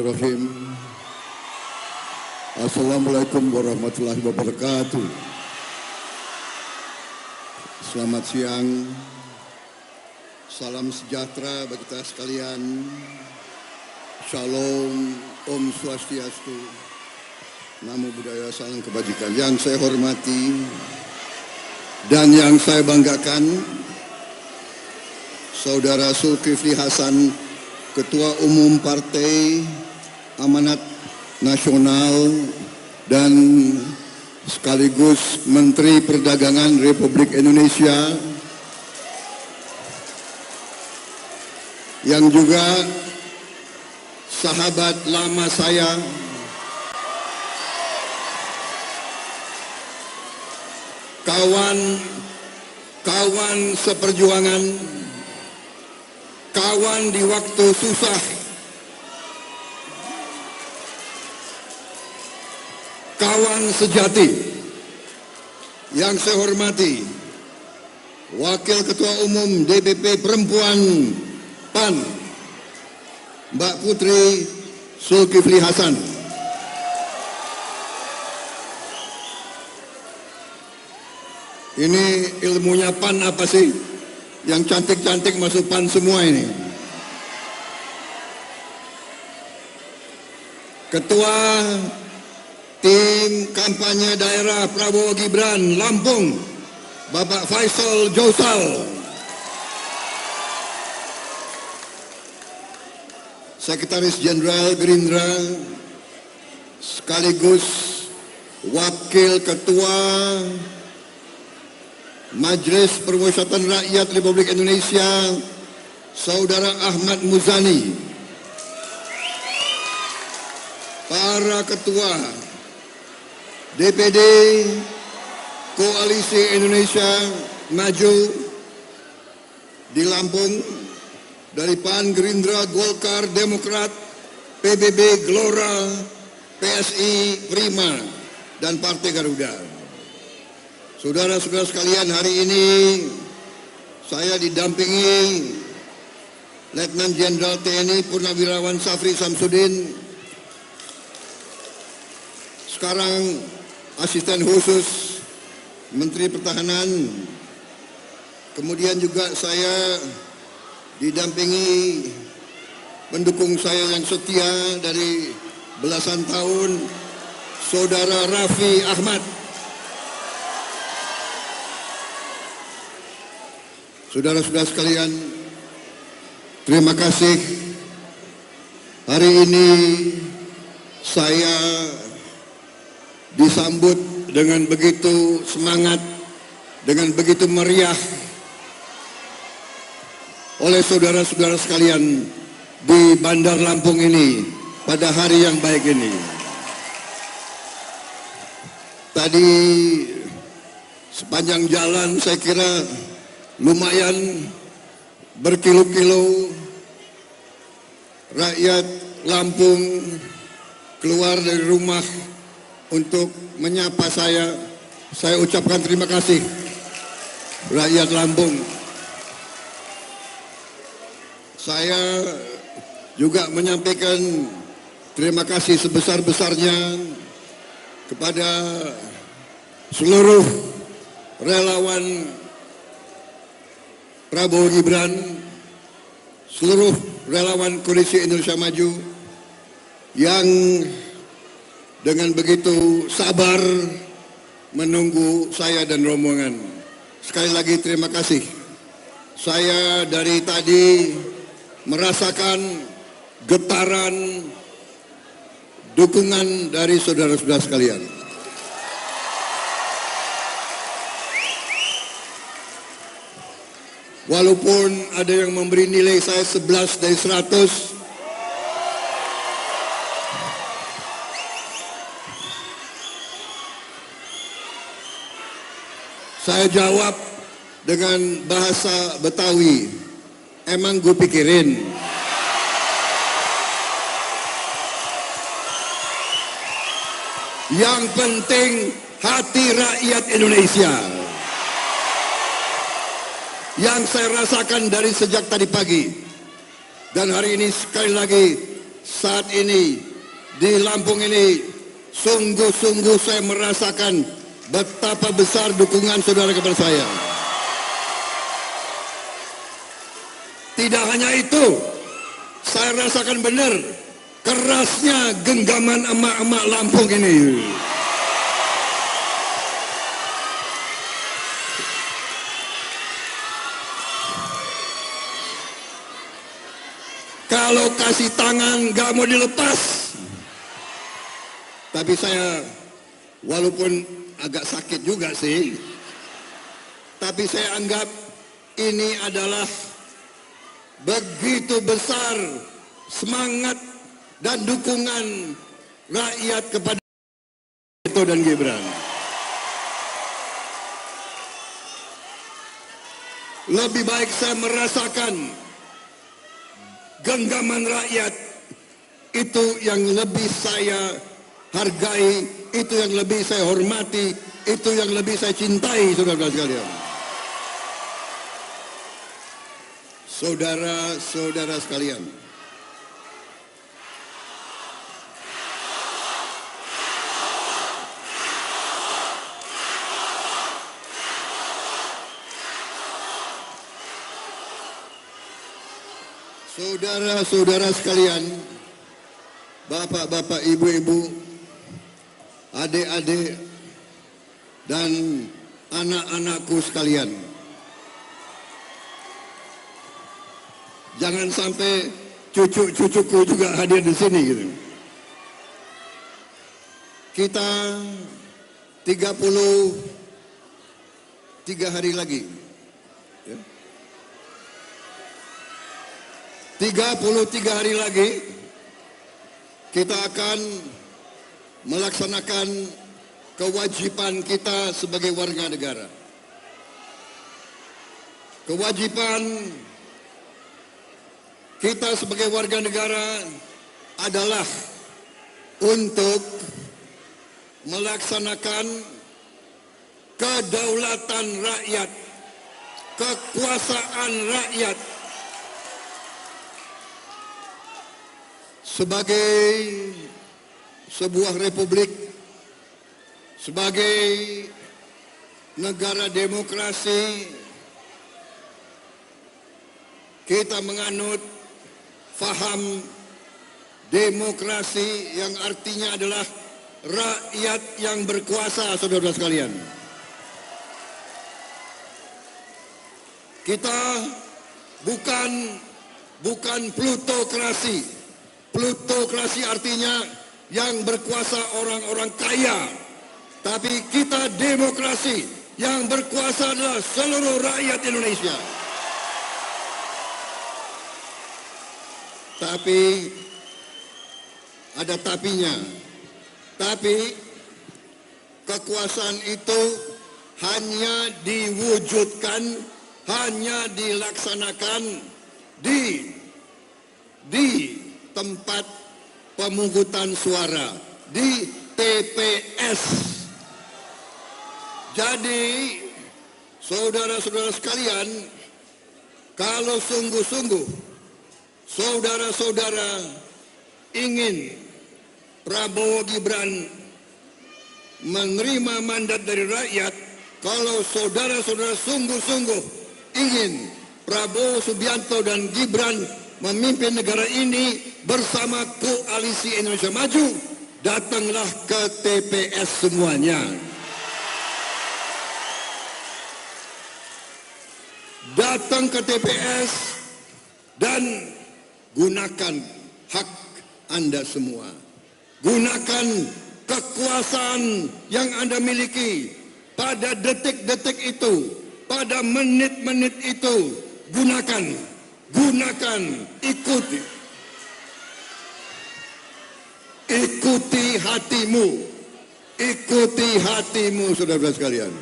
Bismillahirrahmanirrahim. Assalamualaikum warahmatullahi wabarakatuh. Selamat siang. Salam sejahtera bagi kita sekalian. Shalom, Om Swastiastu, Namo Buddhaya, salam kebajikan. Yang saya hormati dan yang saya banggakan, Saudara Zulkifli Hasan, Ketua Umum Partai Amanat Nasional dan sekaligus Menteri Perdagangan Republik Indonesia, yang juga sahabat lama saya, kawan seperjuangan, kawan di waktu susah, kawan sejati. Yang saya hormati Wakil Ketua Umum DPP Perempuan PAN, Mbak Putri Zulkifli Hasan. Ini ilmunya PAN apa sih? Yang cantik-cantik masuk PAN semua ini. Ketua Tim Kampanye Daerah Prabowo Gibran Lampung, Bapak Faisal Jausal. Sekretaris Jenderal Gerindra sekaligus Wakil Ketua Majelis Permusyawaratan Rakyat Republik Indonesia, Saudara Ahmad Muzani. Para Ketua DPD Koalisi Indonesia Maju di Lampung, dari PAN, Gerindra, Golkar, Demokrat, PBB, Gelora, PSI, Prima, dan Partai Garuda. Saudara-saudara sekalian, hari ini saya didampingi Letnan Jenderal TNI Purnawirawan Safri Samsudin, sekarang Asisten Khusus Menteri Pertahanan. Kemudian juga saya didampingi pendukung saya yang setia dari belasan tahun, Saudara Raffi Ahmad. Saudara-saudara sekalian, terima kasih. Hari ini saya disambut dengan begitu semangat, dengan begitu meriah oleh saudara-saudara sekalian di Bandar Lampung ini pada hari yang baik ini. Tadi sepanjang jalan saya kira lumayan berkilo-kilo rakyat Lampung keluar dari rumah untuk menyapa saya. Saya ucapkan terima kasih rakyat Lampung. Saya juga menyampaikan terima kasih sebesar-besarnya kepada seluruh relawan Prabowo Gibran, seluruh relawan Koalisi Indonesia Maju yang dengan begitu sabar menunggu saya dan rombongan. Sekali lagi terima kasih. Saya dari tadi merasakan getaran dukungan dari saudara-saudara sekalian. Walaupun ada yang memberi nilai saya 11 dari 100, saya jawab dengan bahasa Betawi, emang gue pikirin. Yang penting hati rakyat Indonesia. Yang saya rasakan dari sejak tadi pagi. Dan hari ini sekali lagi saat ini di Lampung ini sungguh-sungguh saya merasakan betapa besar dukungan saudara kepada saya. Tidak hanya itu, saya rasakan benar kerasnya genggaman emak-emak Lampung ini. Kalau kasih tangan gak mau dilepas. Tapi saya walaupun agak sakit juga sih, tapi saya anggap ini adalah begitu besar semangat dan dukungan rakyat kepada Tito dan Gibran. Lebih baik saya merasakan genggaman rakyat, itu yang lebih saya hargai, itu yang lebih saya hormati, itu yang lebih saya cintai, saudara-saudara sekalian. Saudara-saudara sekalian, saudara-saudara sekalian, bapak-bapak, ibu-ibu, adik-adik, dan anak-anakku sekalian, jangan sampai cucu-cucuku juga hadir di sini gitu. Kita 33 hari lagi, ya. 33 hari lagi kita akan melaksanakan kewajiban kita sebagai warga negara. Kewajiban kita sebagai warga negara adalah untuk melaksanakan kedaulatan rakyat, kekuasaan rakyat sebagai sebuah republik, sebagai negara demokrasi. Kita menganut faham demokrasi yang artinya adalah rakyat yang berkuasa, saudara-saudara sekalian. Kita bukan plutokrasi. Plutokrasi artinya yang berkuasa orang-orang kaya. Tapi kita demokrasi, yang berkuasa adalah seluruh rakyat Indonesia. Tapi ada tapinya. Tapi kekuasaan itu hanya diwujudkan, hanya dilaksanakan di tempat pemungutan suara, di TPS. Jadi saudara-saudara sekalian, kalau sungguh-sungguh saudara-saudara ingin Prabowo Gibran menerima mandat dari rakyat, kalau saudara-saudara sungguh-sungguh ingin Prabowo Subianto dan Gibran memimpin negara ini bersama Koalisi Indonesia Maju, datanglah ke TPS semuanya. Datang ke TPS dan gunakan hak Anda semua. Gunakan kekuasaan yang Anda miliki pada detik-detik itu, pada menit-menit itu. Gunakan, ikuti hatimu, saudara-saudara sekalian.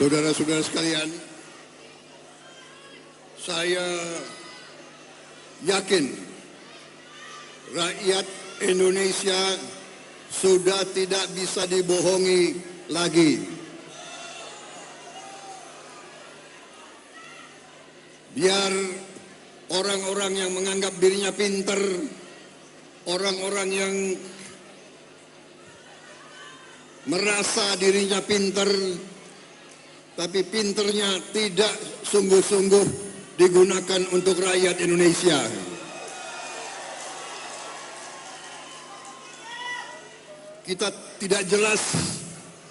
Saudara-saudara sekalian, saya yakin rakyat Indonesia sudah tidak bisa dibohongi lagi. Biar orang-orang yang menganggap dirinya pinter, orang-orang yang merasa dirinya pinter, tapi pinternya tidak sungguh-sungguh digunakan untuk rakyat Indonesia. Kita tidak jelas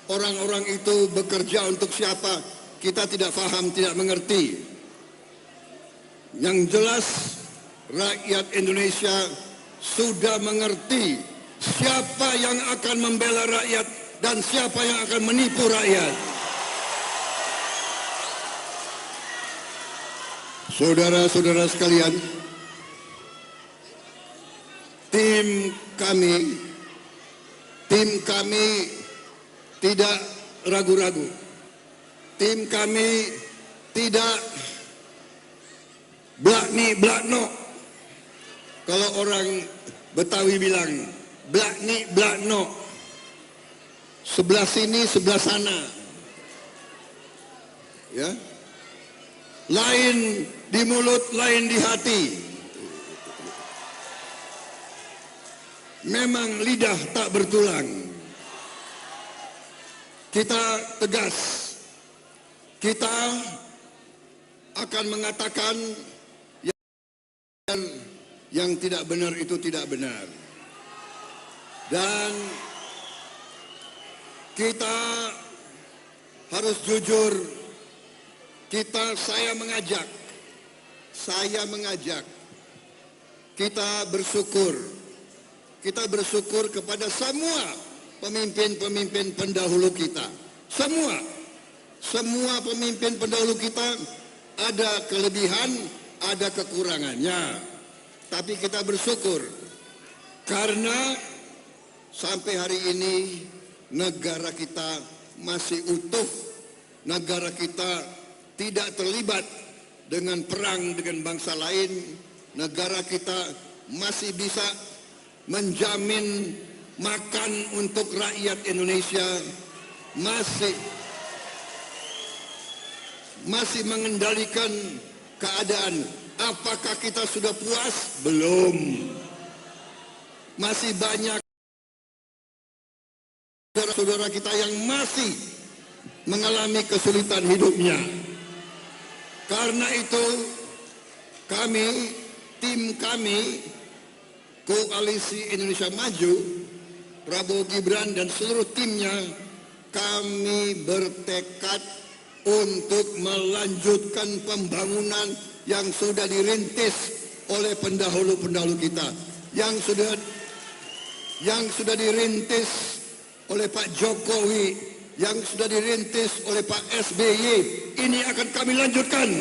orang-orang itu bekerja untuk siapa, kita tidak paham, tidak mengerti. Yang jelas rakyat Indonesia sudah mengerti siapa yang akan membela rakyat dan siapa yang akan menipu rakyat. Saudara-saudara sekalian, tim kami tidak ragu-ragu. Tim kami tidak blakni-blakno. Kalau orang Betawi bilang blakni-blakno. Sebelah sini, sebelah sana. Ya. Lain di mulut, lain di hati. Memang lidah tak bertulang. Kita tegas. Kita akan mengatakan yang tidak benar itu tidak benar. Dan kita harus jujur. Saya mengajak. Kita bersyukur. Kita bersyukur kepada semua pemimpin-pemimpin pendahulu kita. Semua pemimpin pendahulu kita ada kelebihan, ada kekurangannya. Tapi kita bersyukur karena sampai hari ini negara kita masih utuh. Negara kita tidak terlibat dengan perang dengan bangsa lain. Negara kita masih bisa menjamin makan untuk rakyat Indonesia, masih mengendalikan keadaan. Apakah kita sudah puas? Belum. Masih banyak saudara-saudara kita yang masih mengalami kesulitan hidupnya. Karena itu tim kami, Koalisi Indonesia Maju, Prabowo Gibran dan seluruh timnya, kami bertekad untuk melanjutkan pembangunan yang sudah dirintis oleh pendahulu-pendahulu kita, yang sudah dirintis oleh Pak Jokowi, yang sudah dirintis oleh Pak SBY. Ini akan kami lanjutkan.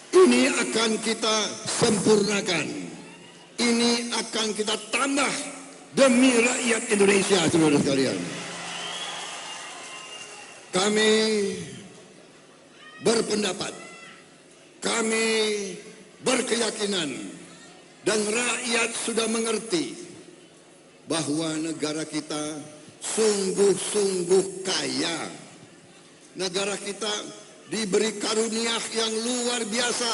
Ini akan kita sempurnakan. Ini akan kita tambah demi rakyat Indonesia, saudara sekalian. Kami berpendapat, kami berkeyakinan, dan rakyat sudah mengerti bahwa negara kita sungguh-sungguh kaya. Negara kita diberi karunia yang luar biasa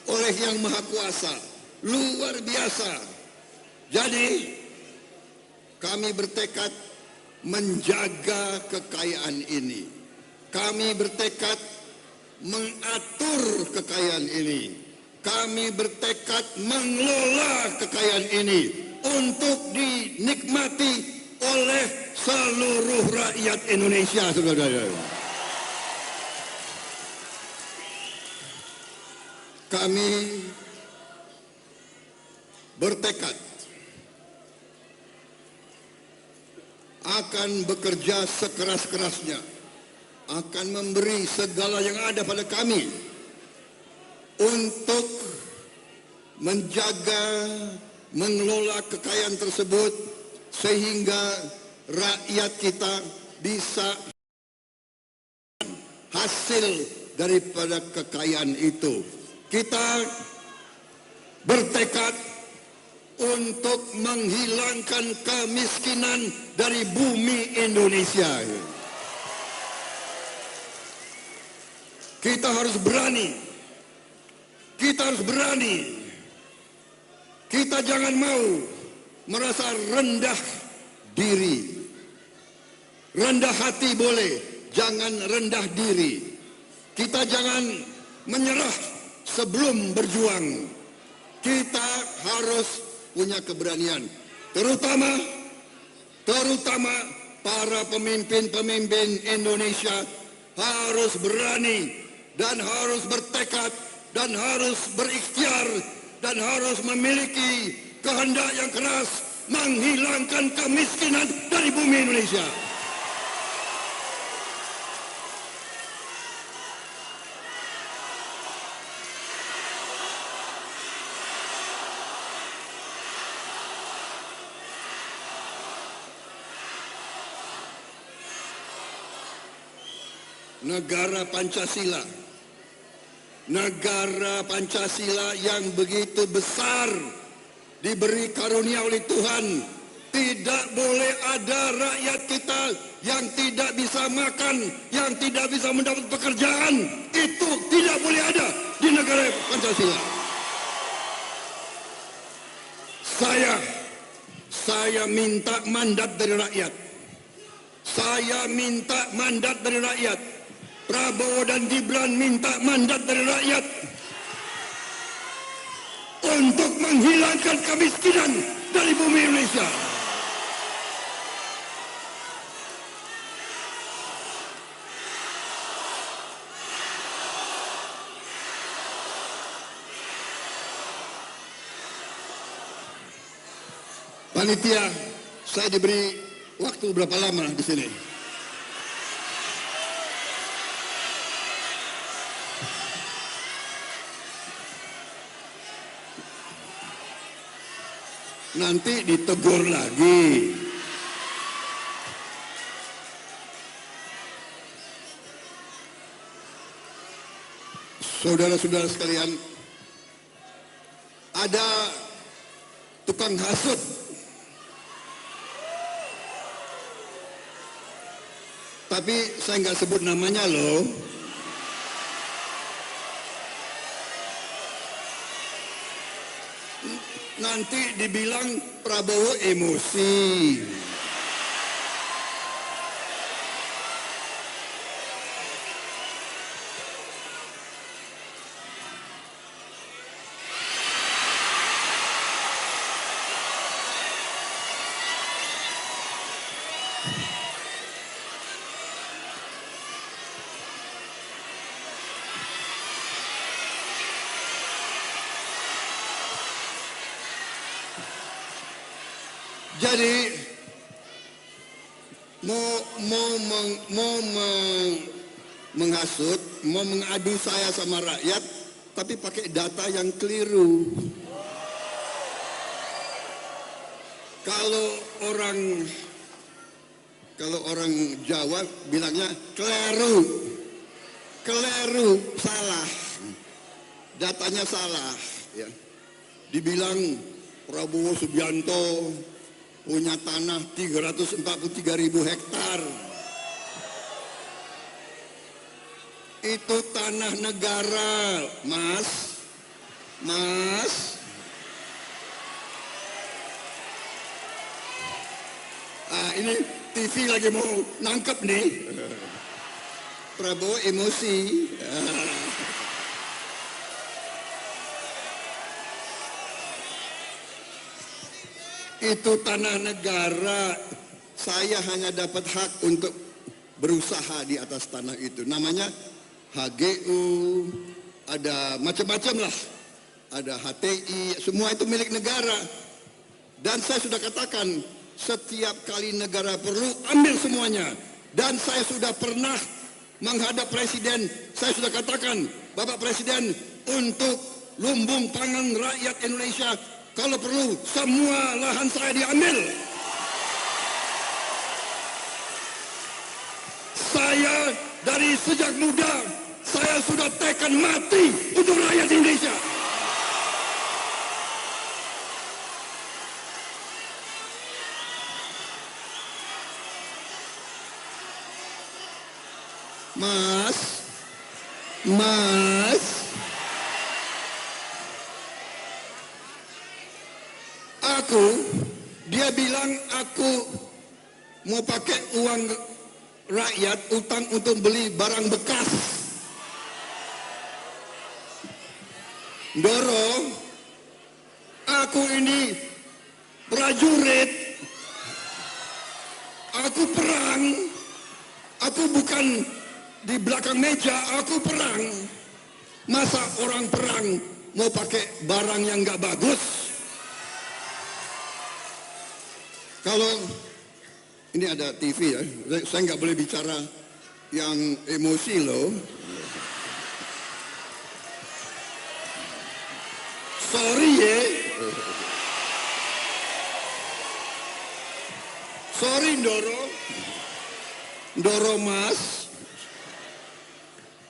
oleh Yang Maha Kuasa. Luar biasa. Jadi kami bertekad menjaga kekayaan ini. Kami bertekad mengatur kekayaan ini. Kami bertekad mengelola kekayaan ini untuk dinikmati oleh seluruh rakyat Indonesia, saudara-saudara. Kami bertekad akan bekerja sekeras-kerasnya, akan memberi segala yang ada pada kami untuk menjaga, mengelola kekayaan tersebut sehingga rakyat kita bisa hasil daripada kekayaan itu. Kita bertekad untuk menghilangkan kemiskinan dari bumi Indonesia. Kita harus berani. Kita harus berani. Kita jangan mau merasa rendah diri. Rendah hati boleh, jangan rendah diri. Kita jangan menyerah sebelum berjuang. Kita harus punya keberanian. Terutama para pemimpin-pemimpin Indonesia harus berani dan harus bertekad dan harus berikhtiar dan harus memiliki kehendak yang keras menghilangkan kemiskinan dari bumi Indonesia. Negara Pancasila yang begitu besar diberi karunia oleh Tuhan, tidak boleh ada rakyat kita yang tidak bisa makan, yang tidak bisa mendapat pekerjaan. Itu tidak boleh ada di negara Pancasila. Saya minta mandat dari rakyat. Saya minta mandat dari rakyat. Prabowo dan Gibran minta mandat dari rakyat untuk menghilangkan kemiskinan dari bumi Indonesia. Panitia, saya diberi waktu berapa lama di sini? Nanti ditegur lagi. Saudara-saudara sekalian, ada tukang hasut. Tapi saya nggak sebut namanya loh. Nanti dibilang Prabowo emosi. Jadi mau menghasut, mau mengadu saya sama rakyat, tapi pakai data yang keliru. Kalau orang Jawa bilangnya keliru, salah, datanya salah. Ya. Dibilang Prabowo Subianto punya tanah 343.000 hektar. Itu tanah negara, Mas. Ini TV lagi mau nangkep nih. Prabowo emosi. Itu tanah negara. Saya hanya dapat hak untuk berusaha di atas tanah itu. Namanya HGU, ada macam-macam lah. Ada HTI, semua itu milik negara. Dan saya sudah katakan, setiap kali negara perlu, ambil semuanya. Dan saya sudah pernah menghadap Presiden, saya sudah katakan, Bapak Presiden, untuk lumbung pangan rakyat Indonesia, kalau perlu, semua lahan saya diambil. Saya dari sejak muda, saya sudah tekad mati untuk rakyat Indonesia. Mas, Mas, dia bilang aku mau pakai uang rakyat, utang untuk beli barang bekas. Doro, aku ini prajurit, aku perang, aku bukan di belakang meja, aku perang. Masa orang perang mau pakai barang yang nggak bagus? Kalau ini ada TV ya, saya nggak boleh bicara yang emosi loh. Sorry ya. Sorry Ndoro Mas.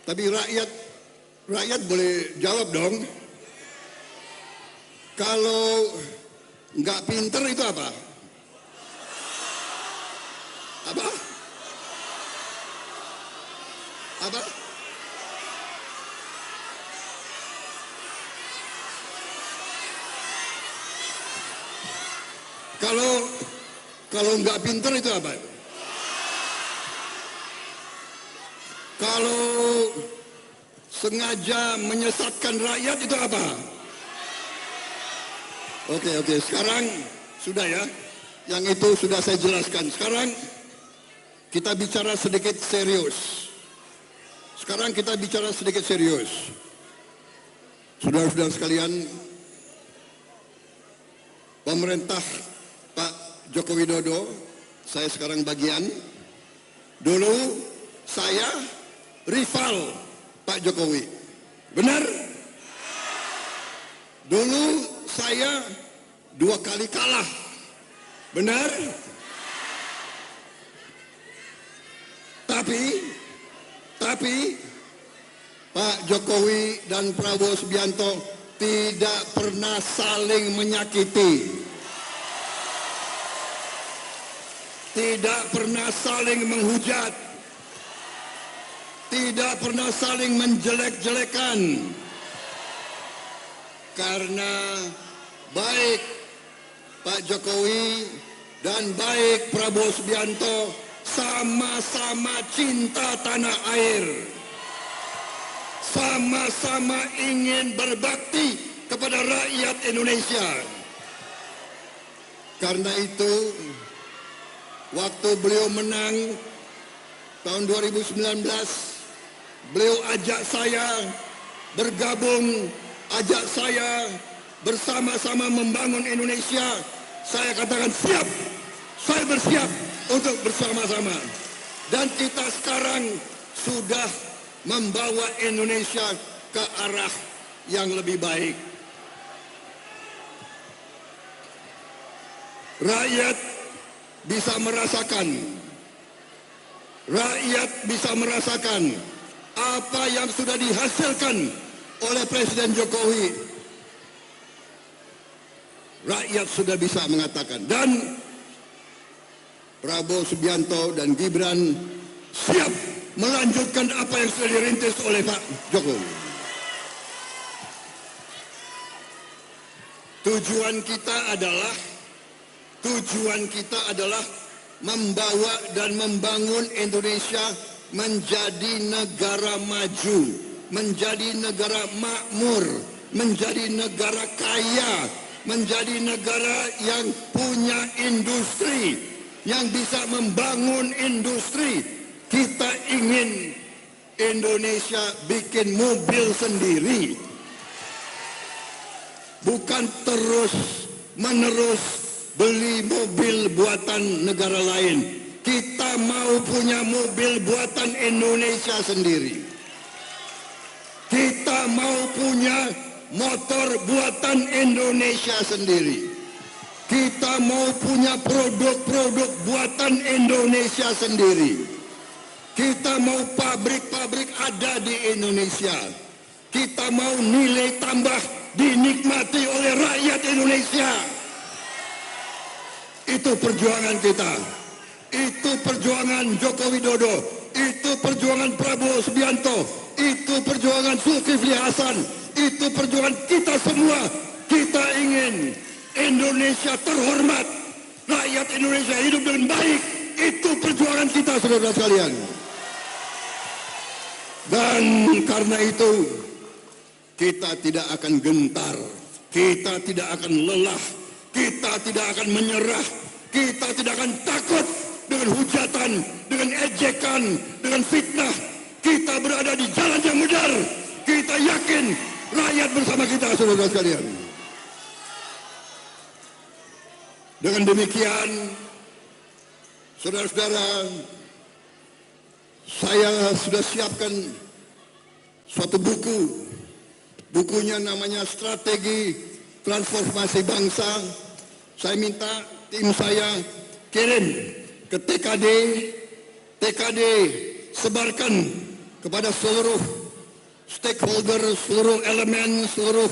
Tapi rakyat boleh jawab dong. Kalau nggak pinter itu apa? Apa? Apa? Kalau nggak pinter itu apa? Kalau sengaja menyesatkan rakyat itu apa? Oke, sekarang sudah ya. Yang itu sudah saya jelaskan. Sekarang kita bicara sedikit serius. Saudara-saudara sekalian, pemerintah Pak Joko Widodo, saya sekarang bagian. Dulu saya rival Pak Jokowi. Benar? Dulu saya 2 kali kalah. Benar? Tapi Pak Jokowi dan Prabowo Subianto tidak pernah saling menyakiti. Tidak pernah saling menghujat. Tidak pernah saling menjelek-jelekan. Karena baik Pak Jokowi dan baik Prabowo Subianto sama-sama cinta tanah air. Sama-sama ingin berbakti kepada rakyat Indonesia. Karena itu, waktu beliau menang tahun 2019, beliau ajak saya bergabung, ajak saya bersama-sama membangun Indonesia. Saya katakan siap, saya bersiap untuk bersama-sama. Dan kita sekarang sudah membawa Indonesia ke arah yang lebih baik. Rakyat bisa merasakan apa yang sudah dihasilkan oleh Presiden Jokowi. Rakyat sudah bisa mengatakan, dan Prabowo Subianto dan Gibran siap melanjutkan apa yang sudah dirintis oleh Pak Jokowi. Tujuan kita adalah membawa dan membangun Indonesia menjadi negara maju, menjadi negara makmur, menjadi negara kaya, menjadi negara yang punya industri, yang bisa membangun industri. Kita ingin Indonesia bikin mobil sendiri, bukan terus-menerus beli mobil buatan negara lain. Kita mau punya mobil buatan Indonesia sendiri. Kita mau punya motor buatan Indonesia sendiri. Kita mau punya produk-produk buatan Indonesia sendiri. Kita mau pabrik-pabrik ada di Indonesia. Kita mau nilai tambah dinikmati oleh rakyat Indonesia. Itu perjuangan kita. Itu perjuangan Joko Widodo. itu perjuangan Prabowo Subianto, itu perjuangan Zulkifli Hasan, itu perjuangan kita semua. Kita ingin Indonesia terhormat, rakyat Indonesia hidup dengan baik. Itu perjuangan kita, saudara sekalian. Dan karena itu kita tidak akan gentar, kita tidak akan lelah, kita tidak akan menyerah, kita tidak akan takut dengan hujatan, dengan ejekan, dengan fitnah. Kita berada di jalan yang benar. Kita yakin rakyat bersama kita, saudara sekalian. Dengan demikian, saudara-saudara, saya sudah siapkan suatu buku. Bukunya namanya Strategi Transformasi Bangsa. Saya minta tim saya kirim ke TKD sebarkan kepada seluruh stakeholder, seluruh elemen, seluruh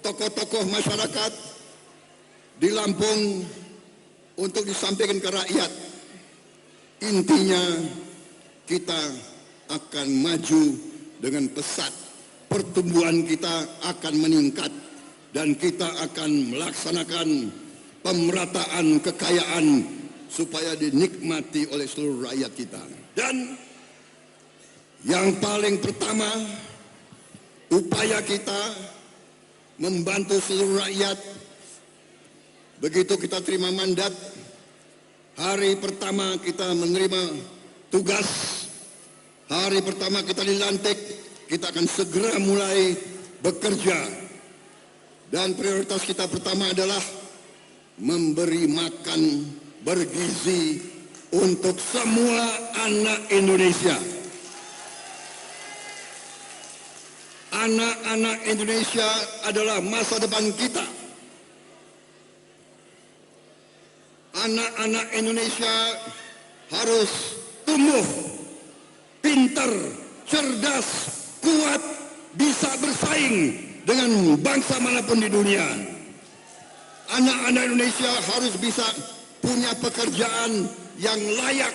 tokoh-tokoh masyarakat di Lampung untuk disampaikan ke rakyat. Intinya kita akan maju dengan pesat, pertumbuhan kita akan meningkat, dan kita akan melaksanakan pemerataan kekayaan supaya dinikmati oleh seluruh rakyat kita. Dan yang paling pertama, upaya kita membantu seluruh rakyat. Begitu kita terima mandat, hari pertama kita menerima tugas, hari pertama kita dilantik, kita akan segera mulai bekerja. Dan prioritas kita pertama adalah memberi makan bergizi untuk semua anak Indonesia. Anak-anak Indonesia adalah masa depan kita. Anak-anak Indonesia harus tumbuh pintar, cerdas, kuat, bisa bersaing dengan bangsa manapun di dunia. Anak-anak Indonesia harus bisa punya pekerjaan yang layak,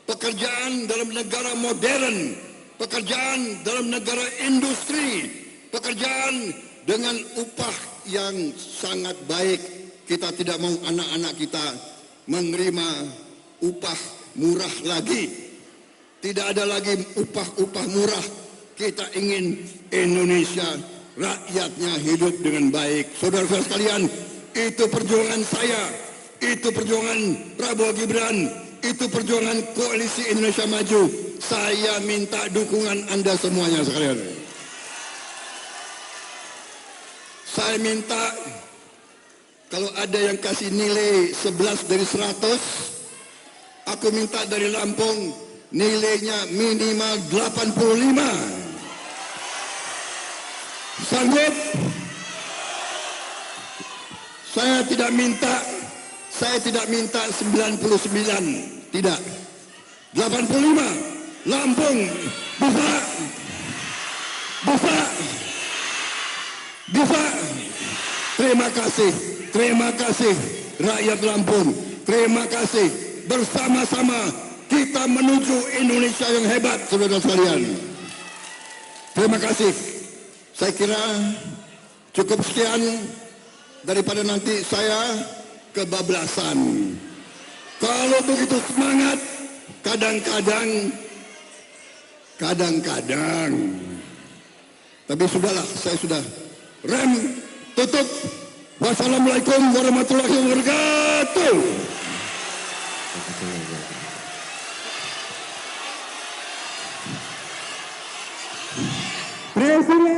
pekerjaan dalam negara modern, pekerjaan dalam negara industri, pekerjaan dengan upah yang sangat baik. Kita tidak mau anak-anak kita menerima upah murah lagi. Tidak ada lagi upah-upah murah. Kita ingin Indonesia rakyatnya hidup dengan baik. Saudara-saudara sekalian, itu perjuangan saya, itu perjuangan Prabowo Gibran, itu perjuangan Koalisi Indonesia Maju. Saya minta dukungan Anda semuanya sekalian. Saya minta kalau ada yang kasih nilai 11 dari 100, aku minta dari Lampung nilainya minimal 85. Sanggup? Saya tidak minta 99, tidak. 85. Lampung bisa. Terima kasih rakyat Lampung. Terima kasih. Bersama-sama kita menuju Indonesia yang hebat, saudara sekalian. Terima kasih. Saya kira cukup sekian, daripada nanti saya kebablasan. Kalau begitu semangat, kadang-kadang. Tapi sudahlah, saya sudah rem, tutup. Wassalamualaikum warahmatullahi wabarakatuh. Presiden